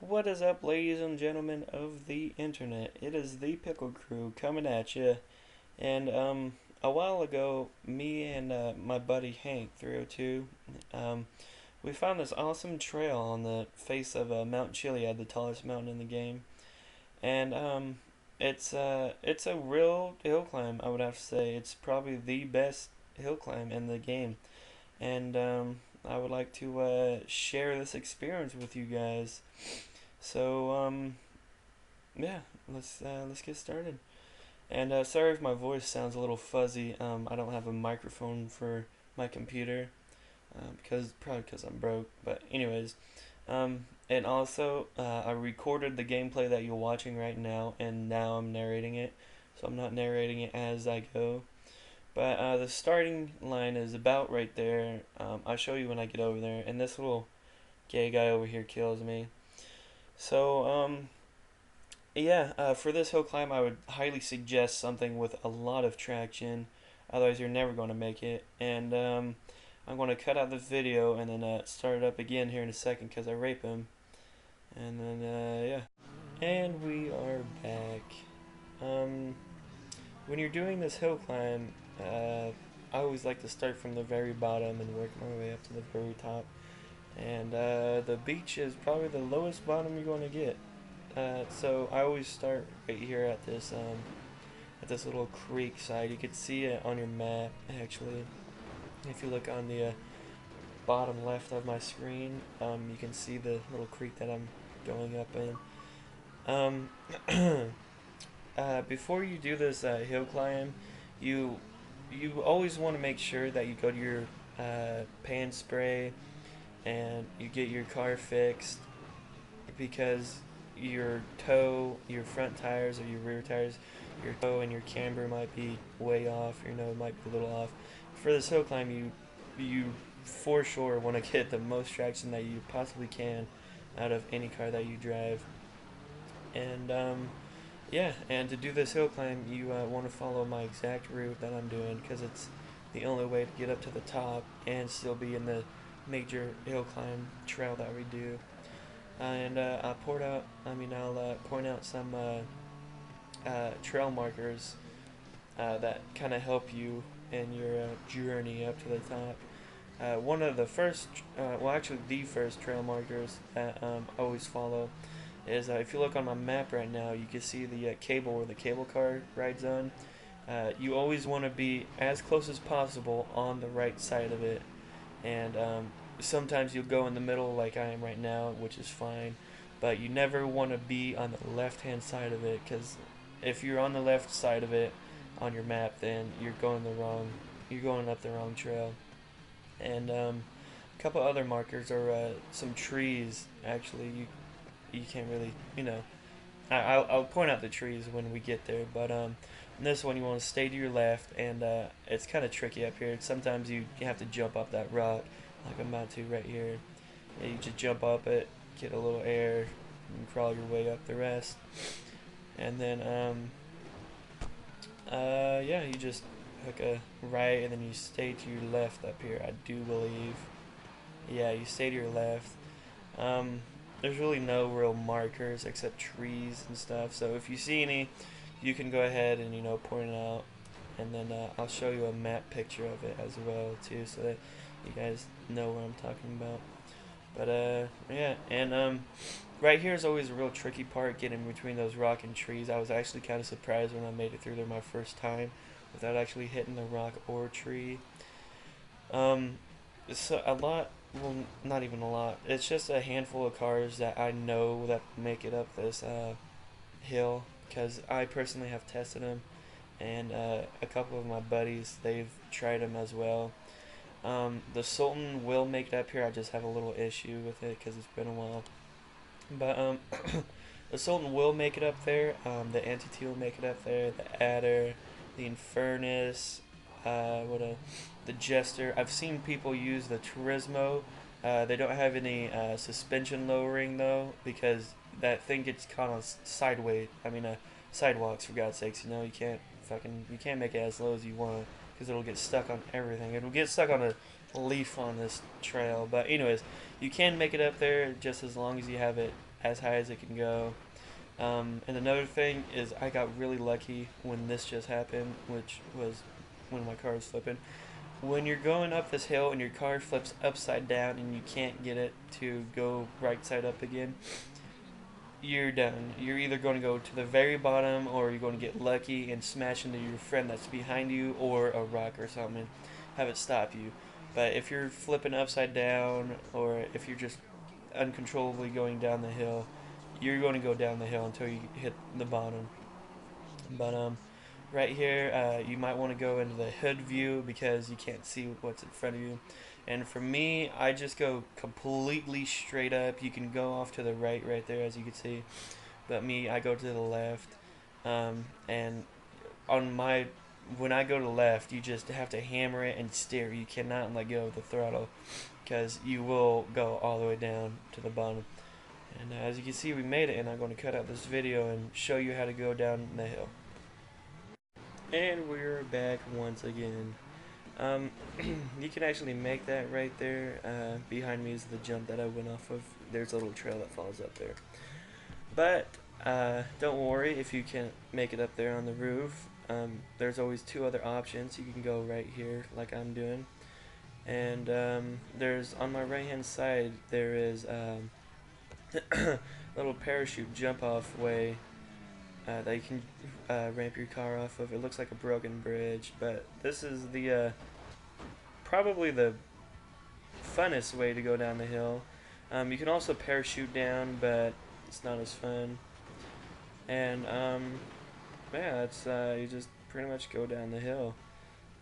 What is up, ladies and gentlemen of the internet? It is the Pickle Crew coming at you. And a while ago, me and my buddy Hank 302, we found this awesome trail on the face of Mount Chiliad, the tallest mountain in the game. And it's a real hill climb. I would have to say it's probably the best hill climb in the game. And I would like to share this experience with you guys. So yeah, let's get started. And sorry if my voice sounds a little fuzzy. I don't have a microphone for my computer because probably because I'm broke. But anyways, and also I recorded the gameplay that you're watching right now, and now I'm narrating it. So I'm not narrating it as I go. But the starting line is about right there. I'll show you when I get over there. And this little gay guy over here kills me. So yeah, for this hill climb, I would highly suggest something with a lot of traction. Otherwise, you're never going to make it. And I'm going to cut out the video and then start it up again here in a second because I rape him. And then, yeah. And we are back. Um, when you're doing this hill climb, I always like to start from the very bottom and work my way up to the very top. And the beach is probably the lowest bottom you're going to get. So I always start right here at this little creek side. You can see it on your map actually. If you look on the bottom left of my screen, you can see the little creek that I'm going up in. Before you do this hill climb, you you always want to make sure that you go to your pan spray and you get your car fixed because your toe, your front tires or your rear tires, your toe and your camber might be way off. Your nose might be a little off. For this hill climb, you for sure want to get the most traction that you possibly can out of any car that you drive. And yeah, and to do this hill climb, you want to follow my exact route that I'm doing because it's the only way to get up to the top and still be in the major hill climb trail that we do. And I'll point out some trail markers that kind of help you in your journey up to the top. One of the first, well, actually, the first trail markers that I always follow is if you look on my map right now, you can see the cable where the cable car rides on. You always want to be as close as possible on the right side of it, and sometimes you'll go in the middle like I am right now, which is fine, but you never want to be on the left hand side of it because if you're on the left side of it on your map, then you're going up the wrong trail. And a couple other markers are some trees. Actually, you can't really, I'll point out the trees when we get there, but in this one you want to stay to your left, and it's kind of tricky up here. Sometimes you have to jump up that rock, like I'm about to right here. Yeah, you just jump up it, get a little air, and crawl your way up the rest. And then, yeah, you just hook a right, and then you stay to your left up here, I do believe. Yeah, you stay to your left. Um, there's really no real markers except trees and stuff. So if you see any, you can go ahead and point it out, and then I'll show you a map picture of it as well too, so that you guys know what I'm talking about. But yeah, and right here is always a real tricky part, getting between those rock and trees. I was actually kind of surprised when I made it through there my first time without actually hitting the rock or tree. Um, so a lot, well, not even a lot. It's just a handful of cars that I know that make it up this hill because I personally have tested them, and a couple of my buddies they've tried them as well. The Sultan will make it up here. I just have a little issue with it because it's been a while. But the Sultan will make it up there. The Entity will make it up there. The Adder, the Infernus, what a the Jester. I've seen people use the Turismo. They don't have any suspension lowering though because that thing gets caught on sideways. Sidewalks for God's sakes. You can't make it as low as you want because it'll get stuck on everything. It'll get stuck on a leaf on this trail. But anyways, you can make it up there just as long as you have it as high as it can go. And another thing is I got really lucky when this just happened, which was when my car was flipping. When you're going up this hill and your car flips upside down and you can't get it to go right side up again, you're done. You're either going to go to the very bottom or you're going to get lucky and smash into your friend that's behind you or a rock or something and have it stop you. But if you're flipping upside down or if you're just uncontrollably going down the hill, you're going to go down the hill until you hit the bottom. But right here, you might want to go into the hood view because you can't see what's in front of you. And for me, I just go completely straight up. You can go off to the right there, as you can see. But me, I go to the left. And on my, when I go to the left, you just have to hammer it and steer. You cannot let go of the throttle because you will go all the way down to the bottom. And as you can see, we made it, and I'm going to cut out this video and show you how to go down the hill. And we're back once again. You can actually make that right there. Behind me is the jump that I went off of. There's a little trail that falls up there. But don't worry if you can't make it up there on the roof. There's always two other options. You can go right here like I'm doing. And there's on my right hand side there is a little parachute jump off way that you can ramp your car off of. It looks like a broken bridge, but this is the probably the funnest way to go down the hill. You can also parachute down, but it's not as fun. And yeah, it's you just pretty much go down the hill.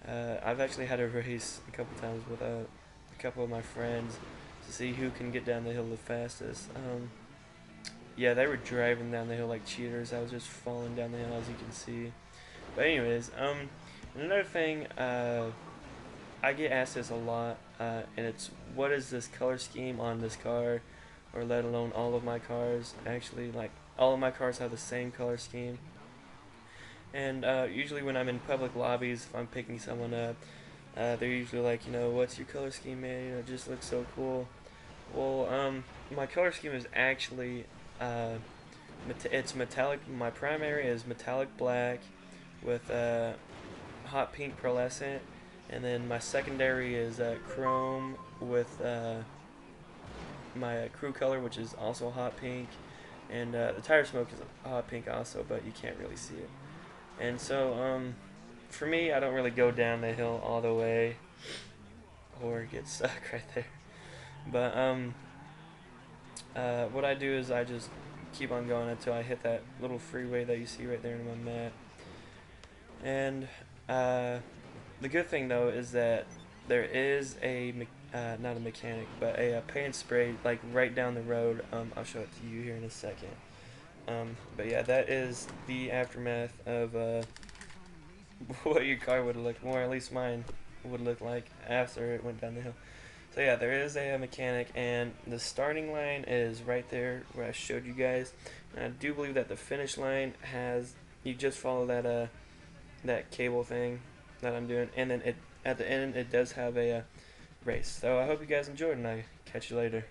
I've actually had a race a couple times with a couple of my friends to see who can get down the hill the fastest. Yeah, they were driving down the hill like cheaters. I was just falling down the hill, as you can see. But anyways, another thing, I get asked this a lot, and it's what is this color scheme on this car, or let alone all of my cars. Actually, like all of my cars have the same color scheme. And usually when I'm in public lobbies, if I'm picking someone up, they're usually like, what's your color scheme, man? It just looks so cool. Well, my color scheme is actually it's metallic. My primary is metallic black with hot pink pearlescent, and then my secondary is chrome with my crew color, which is also hot pink, and the tire smoke is hot pink also, but you can't really see it. And so for me, I don't really go down the hill all the way or get stuck right there. But what I do is I just keep on going until I hit that little freeway that you see right there in my map. And the good thing though is that there is a not a mechanic, but a paint spray like right down the road. I'll show it to you here in a second. But yeah, that is the aftermath of what your car would look, or at least mine would look like after it went down the hill. So yeah, there is a mechanic, and the starting line is right there where I showed you guys. And I do believe that the finish line has, you just follow that that cable thing that I'm doing, and then at the end it does have a race. So I hope you guys enjoyed, and I catch you later.